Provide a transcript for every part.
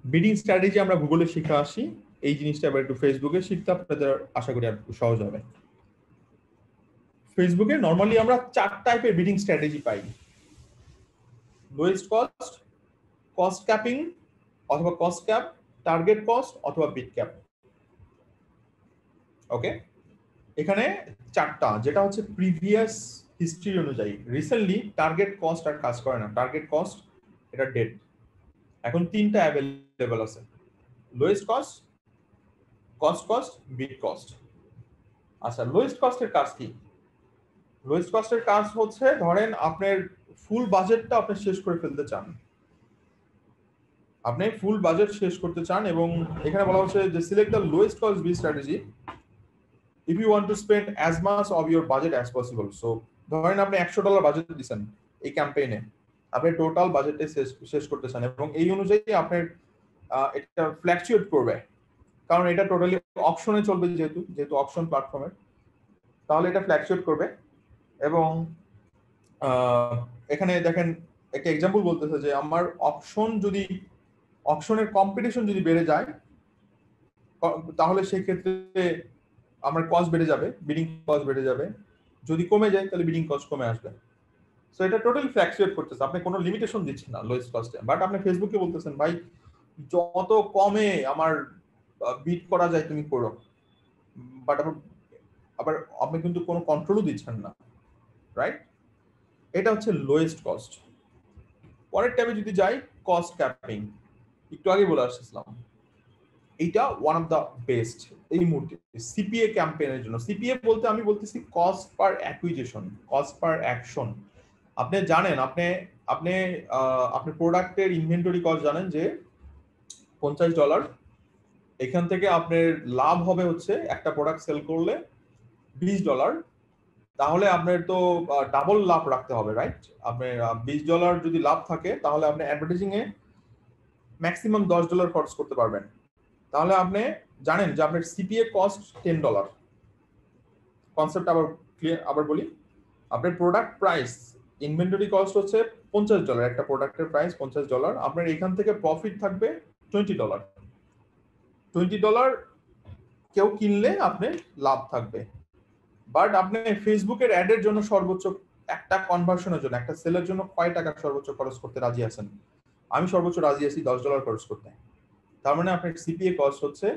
Bidding strategy আমরা গুগলে শিখে আসি, এই জিনিসটা এবার একটু ফেসবুকে শিখতে আপনাদের আশা করি আর একটু সহজ হবে। ফেসবুকে নর্মালি আমরা 4 টাইপের বিডিং স্ট্র্যাটেজি পাই: লোয়েস্ট কস্ট, কস্ট ক্যাপিং অথবা কস্ট ক্যাপ, টার্গেট কস্ট অথবা বিট ক্যাপ। ওকে, এখানে 4টা, যেটা হচ্ছে প্রিভিয়াস হিস্ট্রি অনুযায়ী। রিসেন্টলি টার্গেট কস্ট আর কাজ করে না, টার্গেট কস্ট এটা ডেড। এখন 3টা অ্যাভেলেবল আছে: lowest cost, cost, bid cost. আচ্ছা, লোয়েস্ট কস্টের কাজ কি? লোয়েস্ট কস্টের কাজ হচ্ছে, ধরেন আপনার ফুল বাজেটটা আপনি শেষ করে ফেলতে চান, আপনি ফুল বাজেট শেষ করতে চান, এবং এখানে বলা হচ্ছে যে select the lowest cost bid strategy if you want to spend as much of your budget as possible. So ধরেন আপনি $100 বাজেট দিচ্ছেন এই ক্যাম্পেইনে, আপনি টোটাল বাজেটে শেষ করতে চান, এবং এই অনুযায়ী আপনার এটা ফ্ল্যাকচুয়েট করবে, কারণ এটা টোটালি অপশনে চলবে, যেহেতু অপশন প্ল্যাটফর্মের, তাহলে এটা ফ্ল্যাকচুয়েট করবে। এবং এখানে দেখেন একটা এক্সাম্পল বলতেছে যে আমার অপশনের কম্পিটিশন যদি বেড়ে যায়, তাহলে সেই ক্ষেত্রে আমার কস্ট বেড়ে যাবে, বিডিং কস্ট বেড়ে যাবে। যদি কমে যায় তাহলে বিডিং কস্ট কমে আসবে। সো এটা টোটালি ফ্ল্যাকচুয়েট করতেছে, আপনি কোনো লিমিটেশন দিচ্ছেন না লোয়েস্ট কস্টে। বাট আপনি ফেসবুকে বলতেছেন ভাই যত কমে আমার বিট করা যায় তুমি করো, বাট আবার আপনি কিন্তু কোনো কন্ট্রোলও দিচ্ছেন না, রাইট? এটা হচ্ছে লোয়েস্ট কস্ট। পরের ট্যাবে যদি যাই, কস্ট ক্যাপিং, একটু আগে বলে আসছিলাম, এইটা ওয়ান অফ দ্য বেস্ট এই মুহূর্তে সিপিএ ক্যাম্পেইনের জন্য। সিপিএ বলতে আমি বলতেছি cost per acquisition, cost per action. আপনি জানেন, আপনি আপনার প্রোডাক্টের ইনভেন্টরি কস্ট জানেন যে $50, এখান থেকে আপনার লাভ হবে হচ্ছে একটা প্রোডাক্ট সেল করলে $20, তাহলে আপনার তো ডাবল লাভ রাখতে হবে, রাইট? আপনার $20 যদি লাভ থাকে, তাহলে আপনি অ্যাডভার্টাইজিং এ ম্যাক্সিমাম $10 খরচ করতে পারবেন। তাহলে আপনি জানেন যে আপনার সিপিএ কস্ট $10। কনসেপ্ট আবার বলি, আপনার প্রোডাক্ট প্রাইস ইনভেন্টরি কস্ট হচ্ছে $50, একটা প্রোডাক্টের প্রাইস $50, আপনার এখান থেকে প্রফিট থাকবে $20। $20 কেউ কিনলে আপনার লাভ থাকবে। বাট আপনি ফেসবুকের অ্যাডের জন্য সর্বোচ্চ একটা কনভার্সনের জন্য, একটা সেলের জন্য কয় টাকা সর্বোচ্চ খরচ করতে রাজি আছেন? আমি সর্বোচ্চ রাজি আছি $10 খরচ করতে। তার মানে আপনার সিপিএ কস্ট হচ্ছে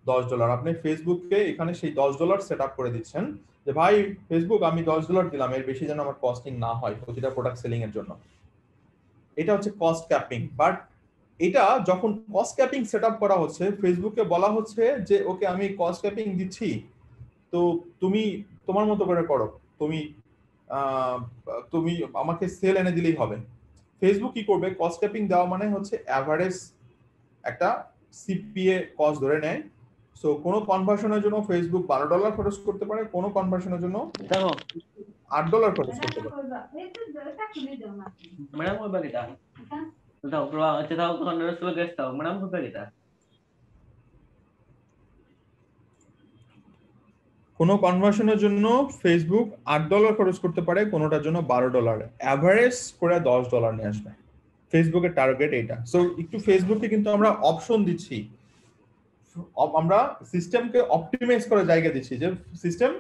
$10। আপনি ফেসবুককে এখানে সেই $10 সেট আপ করে দিচ্ছেন যে ভাই ফেসবুক আমি $10 দিলাম, এর বেশি যেন আমার কস্টিং না হয় প্রতিটা প্রোডাক্ট সেলিং এর জন্য। এটা হচ্ছে কস্ট ক্যাপিং। বাট এটা যখন কস্ট ক্যাপিং সেট আপ করা হচ্ছে, ফেসবুককে বলা হচ্ছে যে ওকে আমি কস্ট ক্যাপিং দিচ্ছি, তো তুমি তোমার মতো করে করো, তুমি তুমি আমাকে সেল এনে দিলেই হবে। ফেসবুক কি করবে, কস্ট ক্যাপিং দেওয়া মানে হচ্ছে অ্যাভারেজ একটা সিপিএ কস্ট ধরে নেয়। সো কোনো কনভার্সনের জন্য ফেসবুক $12 খরচ করতে পারে, কোনো কনভার্সনের জন্য $8 খরচ করতে পারে। Madam ko ba kita? Tahu keluar, tahu kan harus guys tahu. Madam ko ba kita? কোনো কনভার্সনের জন্য ফেসবুক $8 খরচ করতে পারে, কোনোটার জন্য $12, অ্যাভারেজ করে $10 নিয়ে আসবে। ফেসবুকের টার্গেট এইটা। সো একটু ফেসবুকে কিন্তু আমরা অপশন দিচ্ছি, আমরা সিস্টেমকে অপটিমাইজ করে জায়গা দিচ্ছি যে সিস্টেম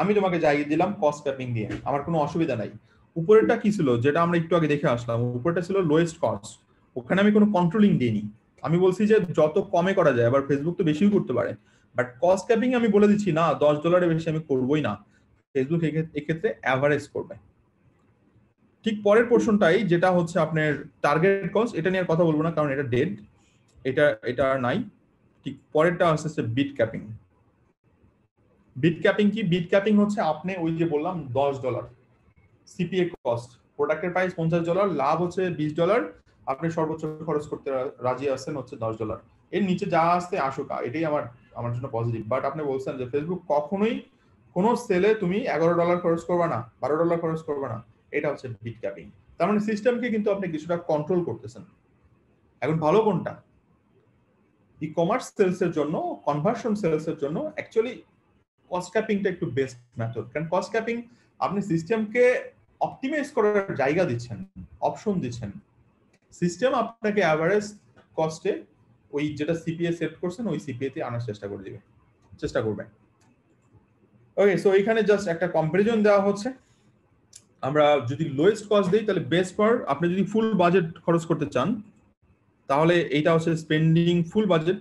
আমি তোমাকে জায়গা দিলাম কস্ট ক্যাপিং দিয়ে, আমার কোনো অসুবিধা নাই। উপরেরটা কি ছিল যেটা আমরা একটু আগে দেখে আসলাম, উপরেরটা ছিল লোয়েস্ট কস্ট, ওখানে আমি কোনো কন্ট্রোলিং দিইনি, আমি বলছি যে যত কমে করা যায়। আবার ফেসবুক তো বেশিও করতে পারে, বাট কস্ট ক্যাপিং আমি বলে দিচ্ছি না $10 বেশি আমি করবোই না, ফেসবুক এক্ষেত্রে অ্যাভারেজ করবে। ঠিক পরের পোর্শনটাই যেটা হচ্ছে আপনার টার্গেট কস্ট, এটা নিয়ে আর কথা বলবো না কারণ এটা ডেড, এটা নাই। ঠিক পরেরটা হচ্ছে বিট ক্যাপিং। বিট ক্যাপিং কি? বিট ক্যাপিং হচ্ছে আপনি ওই যে বললাম $10 সিপিএ কস্ট, প্রোডাক্টের প্রাইস $50, লাভ হচ্ছে $20, আপনি সর্বোচ্চ খরচ করতে রাজি আছেন হচ্ছে $10। এর নিচে যা আসছে আসুক, এটাই আমার জন্য পজিটিভ। বাট আপনি বলছেন যে ফেসবুক কখনোই কোনো সেলে তুমি $11 খরচ করবে না, $12 খরচ করবে না, এটা হচ্ছে বিট ক্যাপিং। তার মানে সিস্টেমকে কিন্তু আপনি কিছুটা কন্ট্রোল করতেছেন। এখন ভালো কোনটা? ই কমার্স সেলস এর জন্য, কনভার্সন সেলস এর জন্য অ্যাকচুয়ালি কস্ট ক্যাপিংটা একটু বেস্ট মেথড। কারণ কস্ট ক্যাপিং আপনি সিস্টেমকে অপটিমাইজ করার জায়গা দিচ্ছেন, অপশন দিচ্ছেন। সিস্টেম আপনাকে অ্যাভারেজ কস্টে ওই যেটা সিপিএ সেট করছেন ওই সিপিএ তে আনার চেষ্টা করবে। ওকে, সো এখানে জাস্ট একটা কম্পারিজন দেওয়া হচ্ছে। আমরা যদি লোয়েস্ট কস্ট দিই তাহলে বেস্ট ফর, আপনি যদি ফুল বাজেট খরচ করতে চান তাহলে এইটা হচ্ছে স্পেন্ডিং ফুল বাজেট।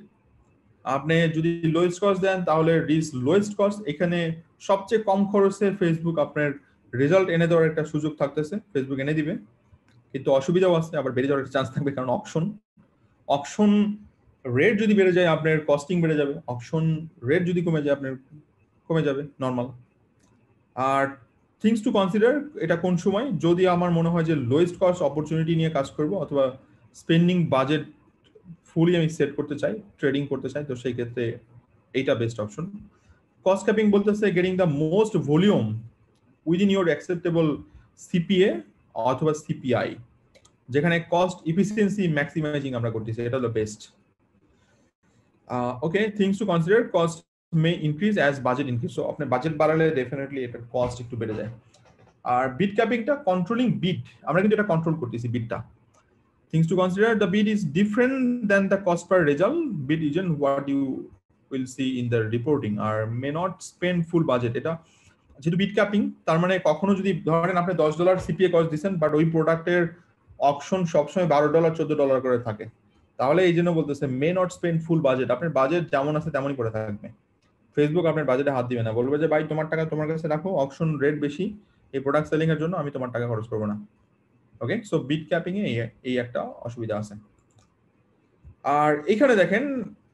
আপনি যদি লোয়েস্ট কস্ট দেন তাহলে রিচ লোয়েস্ট কস্ট। এখানে সবচেয়ে কম খরচে ফেসবুক আপনার রেজাল্ট এনে দেওয়ার একটা সুযোগ থাকতেছে, ফেসবুক এনে দিবে, কিন্তু অসুবিধাও আছে, আবার বেড়ে যাওয়ার চান্স থাকবে, কারণ অপশন রেট যদি বেড়ে যায় আপনার কস্টিং বেড়ে যাবে, অপশন রেট যদি কমে যায় আপনার কমে যাবে normal. R things to consider, এটা কোন সময়, যদি আমার মনে হয় যে লোয়েস্ট কস্ট অপরচুনিটি নিয়ে কাজ করব অথবা স্পেন্ডিং বাজেট ফুলি আমি সেট করতে চাই, ট্রেডিং করতে চাই, তো সেই ক্ষেত্রে এইটা বেস্ট অপশন। কস্ট ক্যাপিং বলতেছে getting the most volume within your acceptable CPA অথবা সিপিআই, যেখানে কস্ট ইফিসিয়েন্সি ম্যাক্সিমাইজিং আমরা করতেছি, এটা হলো best. Okay, things to consider, cost may increase as budget increase. So আপনার বাজেট বাড়ালে ডেফিনেটলি এটার কস্ট একটু বেড়ে যায়। আর বিট ক্যাপিংটা কন্ট্রোলিং বিট, আমরা কিন্তু এটা কন্ট্রোল করতেছি বিটটা। Things to consider, the bid is different than the cost per result. Bid isn't what you will see in the reporting or may not spend full budget. এটা যেহেতু bit capping, তার মানে কখনো যদি ধরেন আপনি $10 সিপিএ কস্ট দিচ্ছেন but ওই প্রোডাক্টের অপশন সবসময় $12 $14 করে থাকে, তাহলে এই জন্য বলতেছে may not spend full budget. আপনার বাজেট যেমন আছে তেমনই পড়ে থাকবে, ফেসবুক আপনার বাজেটে হাত দিবে না, বলবে যে ভাই তোমার টাকা তোমার কাছে রাখো, অপশন রেট বেশি, এই প্রোডাক্ট সেলিং এর জন্য আমি তোমার টাকা খরচ করবো না। ওকে, সো বিট ক্যাপিং এ এই একটা অসুবিধা আছে। আর এখানে দেখেন,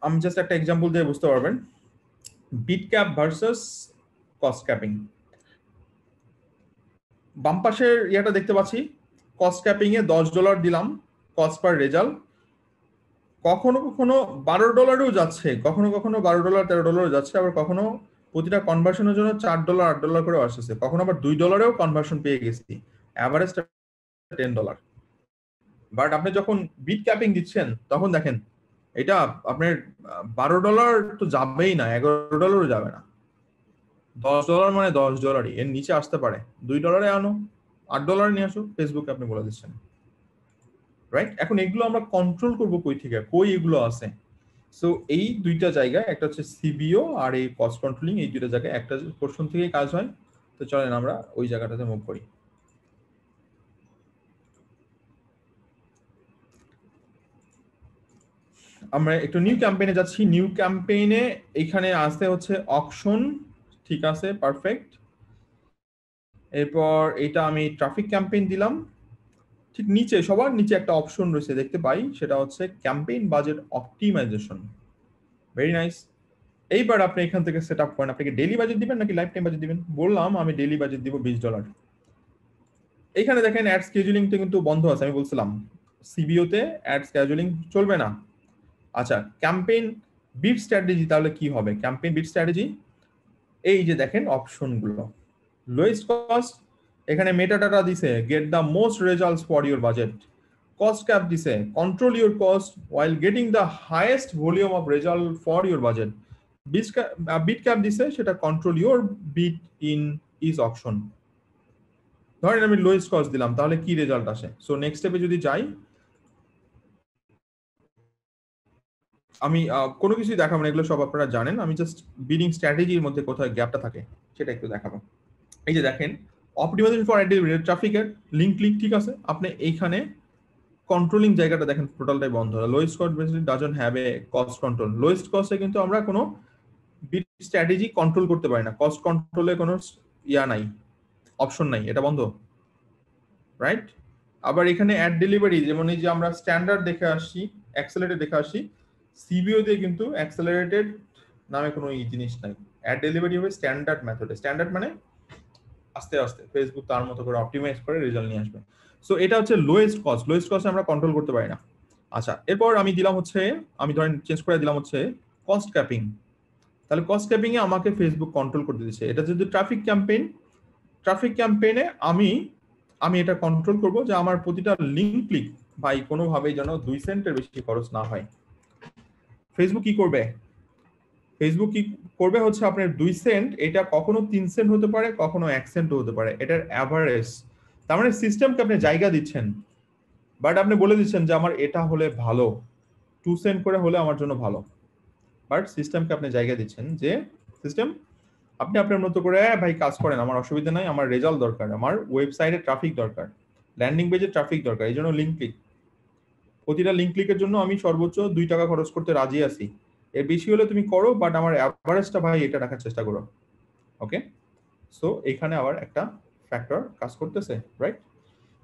আমি জাস্ট একটা এক্সাম্পল দিয়ে বুঝতে পারবেন, bid cap versus cost capping. বাম পাশের ইয়াটা দেখতে পাচ্ছি, কস্ট ক্যাপিং এ $10 দিলাম কস্ট পার রেজাল্ট, কখনো কখনো $12 যাচ্ছে, কখনো কখনো $12 $13 যাচ্ছে, আবার কখনো প্রতিটা কনভার্সনের জন্য $4 $8 করে আসছে, কখনো আবার $2 কনভার্সন পেয়ে গেছি, অ্যাভারেজটা $10। বাট আপনি যখন বিট ক্যাপিং দিচ্ছেন তখন দেখেন এটা আপনার $12 তো যাবেই না, $11 যাবে না, $10 মানে $10, এর নিচে আসতে পারে, $2 আনো, $8 নিয়ে আসো, ফেসবুকে আপনি বলে দিচ্ছেন, রাইট? এখন এগুলো আমরা কন্ট্রোল করবো কই থেকে, কই এগুলো আছে? সো এই দুইটা জায়গায়, একটা হচ্ছে সিবিও আর এই কস্ট কন্ট্রোলিং, এই দুইটা জায়গায় একটা পোর্শন থেকেই কাজ হয়। তো চলেন আমরা ওই জায়গাটাতে মুভ করি। আমরা একটু নিউ ক্যাম্পেইনে যাচ্ছি। নিউ ক্যাম্পেইনে এখানে আসতে হচ্ছে অকশন, ঠিক আছে, পারফেক্ট। এরপর এটা আমি ট্রাফিক ক্যাম্পেইন দিলাম। ঠিক নিচে, সবার নিচে একটা অপশন রয়েছে দেখতে পাই, সেটা হচ্ছে campaign budget optimisation. Very nice. এইবার আপনি এখান থেকে সেট আপ করেন, আপনাকে ডেইলি বাজেট দিবেন নাকি লাইফ টাইম বাজেট দিবেন। বললাম আমি ডেইলি বাজেট দিব $20। এখানে দেখেন অ্যাড স্কেজুলিংটা কিন্তু বন্ধ আছে, আমি বলছিলাম সিবিওতে অ্যাড স্কেজুলিং চলবে না। আচ্ছা, ক্যাম্পেইন বিট স্ট্র্যাটেজি তাহলে কি হবে? ক্যাম্পেইন বিট স্ট্র্যাটেজি, এই যে দেখেন অপশনগুলো, লোয়েস্ট কস্ট, এখানে মেটা ডাটা দিছে get the most results for your budget, cost cap দিছে control your cost while getting the highest volume of result for your budget, bid cap দিছে সেটা control your bid in is option. ধরেন আমি lowest cost দিলাম, তাহলে কি result আসে? So next স্টেপে যদি যাই, আমি কোনো কিছুই দেখাবো না, এগুলো সব আপনারা জানেন, আমি জাস্ট বিডিং স্ট্র্যাটেজির মধ্যে কোথায় গ্যাপটা থাকে সেটা একটু দেখাবো। এই যে দেখেন অপটিমাইজেশন ফর অ্যাড ট্রাফিকের লিঙ্ক ক্লিক, ঠিক আছে, আপনি এইখানে কন্ট্রোলিং জায়গাটা দেখেন টোটালটাই বন্ধ। Lowest cost basically doesn't have a cost control. Lowest কস্টে কিন্তু আমরা কোনো বিট স্ট্র্যাটেজি কন্ট্রোল করতে পারি না, কস্ট কন্ট্রোলে কোনো ইয়া নাই, অপশন নাই, এটা বন্ধ, রাইট? আবার এখানে অ্যাড ডেলিভারি, যেমন এই যে আমরা স্ট্যান্ডার্ড দেখে আসছি, অ্যাক্সেলারেটেড দেখে আসছি, সিবিও তে কিন্তু অ্যাক্সেলারেটেড নামে কোনো জিনিস নাই, অ্যাড ডেলিভারি হবে স্ট্যান্ডার্ড মেথডে। স্ট্যান্ডার্ড মানে আস্তে আস্তে ফেসবুক তার মতো করে অপটিমাইজ করে রেজাল্ট নিয়ে আসবে। সো এটা হচ্ছে লোয়েস্ট কস্ট, লোয়েস্ট কস্ট আমরা কন্ট্রোল করতে পারি না। আচ্ছা, এরপর আমি দিলাম হচ্ছে, আমি ধরেন চেঞ্জ করে দিলাম হচ্ছে কস্ট ক্যাপিং। তাহলে কস্ট ক্যাপিং এ আমাকে ফেসবুক কন্ট্রোল করতে দিচ্ছে। এটা যদি ট্রাফিক ক্যাম্পেইন, ট্রাফিক ক্যাম্পেইনে আমি এটা কন্ট্রোল করব যে আমার প্রতিটা লিঙ্ক ক্লিক ভাই কোনোভাবেই যেন 2 সেন্টের বেশি খরচ না হয়। ফেসবুক কি করবে? ফেসবুক কি করবে হচ্ছে আপনার 2 সেন্ট, এটা কখনো 3 সেন্ট হতে পারে, কখনো 1 সেন্টও হতে পারে, এটার অ্যাভারেজ। তার মানে সিস্টেমকে আপনি জায়গা দিচ্ছেন, বাট আপনি বলে দিচ্ছেন যে আমার এটা হলে ভালো, 2 সেন্ট করে হলে আমার জন্য ভালো, বাট সিস্টেমকে আপনি জায়গা দিচ্ছেন যে সিস্টেম আপনি আপনার মতো করে ভাই কাজ করেন, আমার অসুবিধা নাই, আমার রেজাল্ট দরকার, আমার ওয়েবসাইটে ট্রাফিক দরকার, ল্যান্ডিং পেজে ট্রাফিক দরকার, এই জন্য লিঙ্ক ক্লিক, প্রতিটা লিঙ্ক ক্লিকের জন্য আমি সর্বোচ্চ 2 টাকা খরচ করতে রাজি আছি, এর বেশি হলে তুমি করো, বাট আমার অ্যাভারেজটা ভাই এটা রাখার চেষ্টা করো। ওকে, সো এখানে আবার একটা ফ্যাক্টর কাজ করতেছে, রাইট?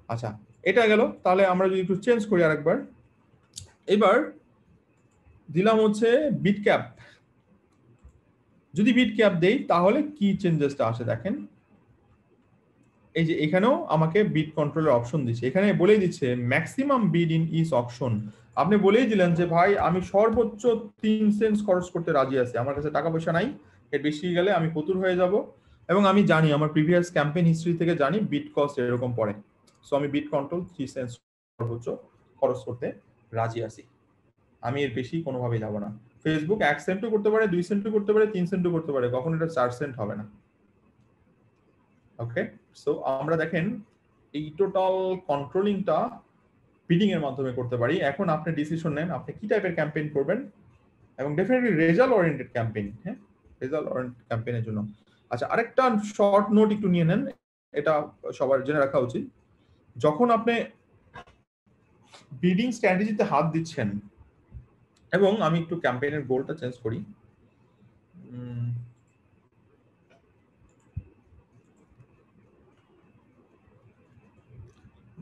আচ্ছা, এটা গেল। তাহলে আমরা যদি একটু চেঞ্জ করি আরেকবার, এবার দিলাম হচ্ছে বিট ক্যাপ। যদি বিট ক্যাপ দেই তাহলে কি চেঞ্জেসটা আসে দেখেন, এই যে এখানেও আমাকে বিট কন্ট্রোলের অপশন দিচ্ছে, এখানে বলেই দিচ্ছে maximum bid in each option. আপনি বলেই দিলেন যে ভাই আমি সর্বোচ্চ 3 সেন্ট খরচ করতে রাজি আছি, আমার কাছে টাকা পয়সা নাই, এর বেশি গেলে আমি ফতুর হয়ে যাব, এবং আমি জানি আমার প্রিভিয়াস ক্যাম্পেইন হিস্ট্রি থেকে জানি বিট কস্ট এরকম পড়ে, সো আমি বিট কন্ট্রোল 3 সেন্ট সর্বোচ্চ খরচ করতে রাজি আছি, আমি এর বেশি কোনোভাবেই যাব না। ফেসবুক 1 সেন্টও করতে পারে, 2 সেন্টও করতে পারে, 3 সেন্টও করতে পারে, কখন এটা 4 সেন্ট হবে না। ওকে, সো আমরা দেখেন এই টোটাল কন্ট্রোলিংটা বিডিং এর মাধ্যমে করতে পারি। এখন আপনি ডিসিশন নেন আপনি কি টাইপের ক্যাম্পেইন করবেন, এবং ডেফিনেটলি রেজাল্ট ওরিয়েন্টেড ক্যাম্পেইন, হ্যাঁ রেজাল্ট ওরিয়েন্টেড ক্যাম্পেইনের জন্য। আচ্ছা, আরেকটা শর্ট নোট একটু নিয়ে নেন, এটা সবার জেনে রাখা উচিত, যখন আপনি বিডিং স্ট্র্যাটেজিতে হাত দিচ্ছেন, এবং আমি একটু ক্যাম্পেইনের গোলটা চেঞ্জ করি,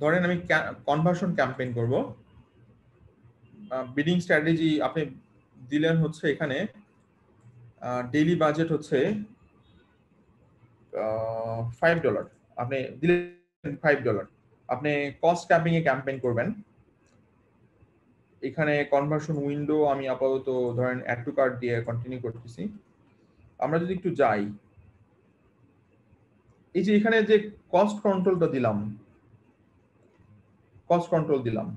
ধরেন আমি কনভার্সন ক্যাম্পেইন করব, বিডিং স্ট্র্যাটেজি আপনি দিলেন হচ্ছে এখানে ডেইলি বাজেট হচ্ছে $5, আপনি দিলেন $5, আপনি কস্ট ক্যাপিং এ ক্যাম্পেইন করবেন, এখানে কনভার্সন উইন্ডো আমি আপাতত ধরেন অ্যাড টু কার্ট দিয়ে কন্টিনিউ করতেছি। আমরা যদি একটু যাই, এই যে এখানে যে কস্ট কন্ট্রোলটা দিলাম, কস্ট কন্ট্রোল দিলাম,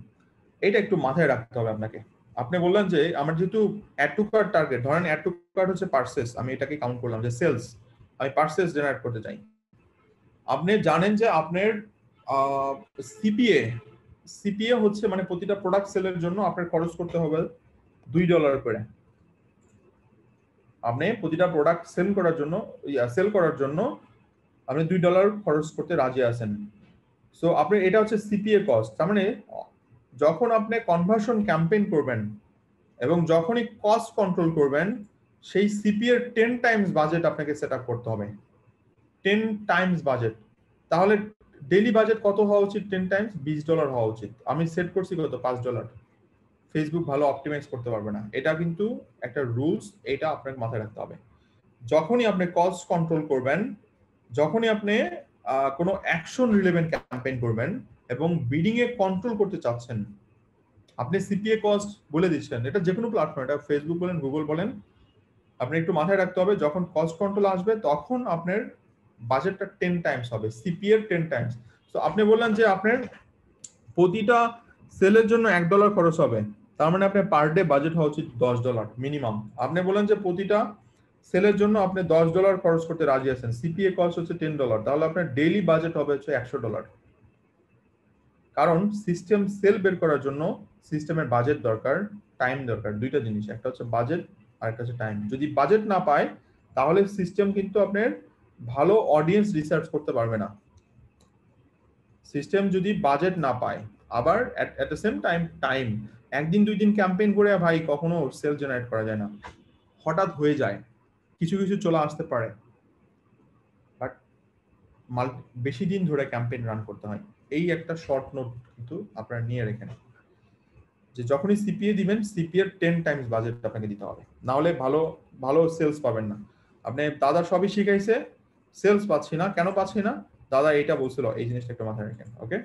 এটা একটু মাথায় রাখতে হবে আপনাকে। আপনি বললেন যে আমার যেহেতু অ্যাড টু কার্ট টার্গেট, ধরেন অ্যাড টু কার্ট হচ্ছে পারচেস, আমি এটাকে কাউন্ট করলাম যে সেলস, আমি পারচেস জেনারেট করতে চাই। আপনি জানেন যে আপনার সিপিএ হচ্ছে মানে প্রতিটা প্রোডাক্ট সেলের জন্য আপনার খরচ করতে হবে $2 করে। আপনি প্রতিটা প্রোডাক্ট সেল করার জন্য আপনি $2 খরচ করতে রাজি আছেন। সো আপনি এটা হচ্ছে সিপিএ কস্ট। তার মানে যখন আপনি কনভার্সন ক্যাম্পেইন করবেন এবং যখনই কস্ট কন্ট্রোল করবেন, সেই সিপিএর 10 টাইমস বাজেট আপনাকে সেট আপ করতে হবে, 10 টাইমস বাজেট। তাহলে ডেইলি বাজেট কত হওয়া উচিত? 10 টাইমস $20 হওয়া উচিত। আমি সেট করছি কত? $5। ফেসবুক ভালো অপটিমাইজ করতে পারবে না, এটা কিন্তু একটা রুলস, এটা আপনাকে মাথায় রাখতে হবে। যখনই আপনি কস্ট কন্ট্রোল করবেন, যখনই আপনি কোনো অ্যাকশন রিলেভেন্ট ক্যাম্পেইন করবেন এবং বিডিং এ কন্ট্রোল করতে চাচ্ছেন, আপনি সিপিএ কস্ট বলে দিচ্ছেন, এটা যে কোনো প্ল্যাটফর্ম, এটা ফেসবুক বলেন, গুগল বলেন, আপনি একটু মাথায় রাখতে হবে যখন কস্ট কন্ট্রোল আসবে তখন আপনার বাজেটটা 10 টাইমস হবে, সিপিএর 10 টাইমস। তো আপনি বললেন যে আপনার প্রতিটা সেলের জন্য $1 খরচ হবে, তার মানে আপনার পার ডে বাজেট হওয়া উচিত $10 মিনিমাম। আপনি বললেন যে প্রতিটা সেলের জন্য আপনি $10 খরচ করতে রাজি আছেন, সিপিএ কস্ট হচ্ছে $10, তাহলে আপনার ডেইলি বাজেট হবে হচ্ছে $100। কারণ সিস্টেম সেল বের করার জন্য সিস্টেমের বাজেট দরকার, টাইম দরকার, দুইটা জিনিস, একটা হচ্ছে বাজেট আর একটা হচ্ছে টাইম। যদি বাজেট না পায় তাহলে সিস্টেম কিন্তু আপনার ভালো অডিয়েন্স রিসার্চ করতে পারবে না। সিস্টেম যদি বাজেট না পায়, আবার এট দ্য সেম টাইম একদিন 2 দিন ক্যাম্পেইন করে ভাই কখনো সেল জেনারেট করা যায় না, হঠাৎ হয়ে যায়, কিছু কিছু চলে আসতে পারে, বাট বেশি দিন ধরে ক্যাম্পেইন রান করতে হয়। এই একটা শর্ট নোট কিন্তু আপনারা নিয়ে রেখেন যে যখনই সিপিএ দিবেন, সিপিএর 10 টাইমস বাজেট আপনাকে দিতে হবে, না হলে ভালো সেলস পাবেন না। আপনি দাদা সবই শিখাইছে, সেলস পাচ্ছি না, কেন পাচ্ছি না? দাদা এটা বলছিল, এই জিনিসটা একটু মাথায় রাখেন। ওকে।